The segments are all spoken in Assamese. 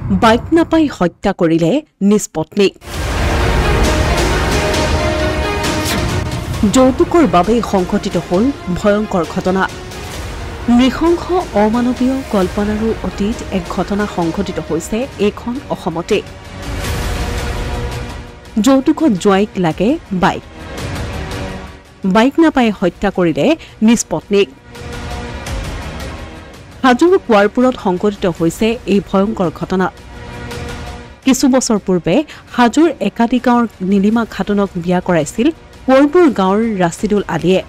বাইক নাপাই হত্যা কৰিলে নিজ পত্নীক যৌতুকৰ বাবে সংঘটিত হ'ল ভয়ংকৰ ঘটনা নৃশংস অমানৱীয় কল্পনাৰো অতীত এক ঘটনা সংঘটিত হৈছে এখন অসমতে যৌতুকত জোৱাইক লাগে বাইক নাপাই হত্যা কৰিলে নিজ পত্নীক হাজোৰ কুৱাৰপুৰত সংঘটিত হৈছে এই ভয়ংকৰ ঘটনা কিছু বছৰ পূৰ্বে হাজোৰ একাডি গাঁৱৰ নীলিমা খাতুনক বিয়া কৰাইছিল কুৱাৰপুৰ গাঁৱৰ ৰাছিদুল আলীয়ে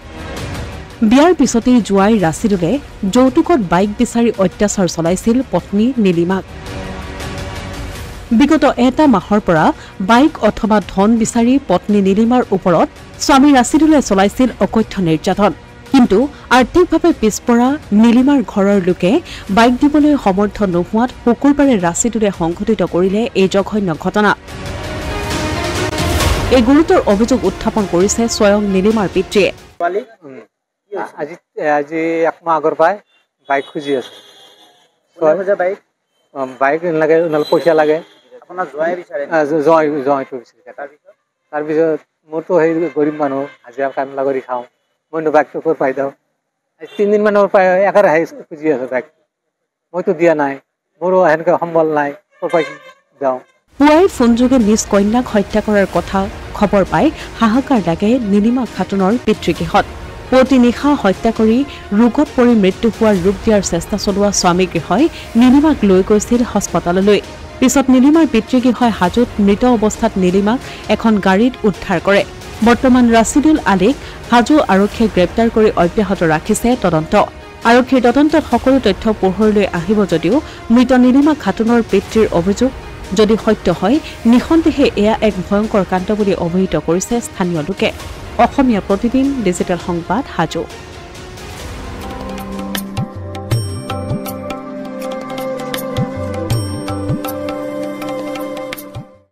বিয়াৰ পিছতেই জোৱাই ৰাছিদুলে যৌতুকত বাইক বিচাৰি অত্যাচাৰ চলাইছিল পত্নী নীলিমাক বিগত এটা মাহৰ পৰা বাইক অথবা ধন বিচাৰি পত্নী নীলিমাৰ ওপৰত স্বামী ৰাছিদুলে চলাইছিল অকথ্য নিৰ্যাতন কিন্তু আৰ্থিকভাৱে পিছপৰা নীলিমাৰ ঘৰৰ লোকে বাইক দিবলৈ সমৰ্থ নোহোৱাত শুকুৰবাৰে ৰাছিদুলে সংঘটিত কৰিলে এই জঘন্য ঘটনা এই গুৰুতৰ অভিযোগ উত্থাপন কৰিছে স্বয়ং নীলিমাৰ পিতৃয়ে আজি এক মাহ আগৰ পৰাই বাইক খুজি আছে বাইক লাগে পইচা লাগে তাৰপিছত মোৰতো সেই গৰীব মানুহ হাজিৰা কামলা কৰি খাওঁ মইনো বাইকটো ক'ৰ পাই দিওঁ 3 দিন মানৰ পৰা একেৰাহে খুজি আছে বাইক মইতো দিয়া নাই মোৰো সেনেকৈ সম্বল নাই ক'ৰ পাই যাওঁ পুৱাই ফোনযোগে নিজ কন্যাক হত্যা কৰাৰ কথা খবৰ পাই হাহাকাৰ লাগে নীলিমা খাতুনৰ পিতৃগৃহত পুৱতি নিশা হত্যা কৰি ৰোগত পৰি মৃত্যু হোৱাৰ ৰূপ দিয়াৰ চেষ্টা চলোৱা স্বামীগৃহই নীলিমাক লৈ গৈছিল হাস্পতাললৈ পিছত নীলিমাৰ পিতৃগৃহই হাজোত মৃত অৱস্থাত নীলিমাক এখন গাড়ীত উদ্ধাৰ কৰে বৰ্তমান ৰাছিদুল আলীক হাজো আৰক্ষীয়ে গ্ৰেপ্তাৰ কৰি অব্যাহত ৰাখিছে তদন্ত আৰক্ষীৰ তদন্তত সকলো তথ্য পোহৰলৈ আহিব যদিও মৃত নীলিমা খাতুনৰ পিতৃৰ অভিযোগ যদি সত্য হয় নিঃসন্দেহে এয়া এক ভয়ংকৰ কাণ্ড বুলি অভিহিত কৰিছে স্থানীয় লোকে অসমীয়া প্ৰতিদিন ডিজিটেল সংবাদ হাজো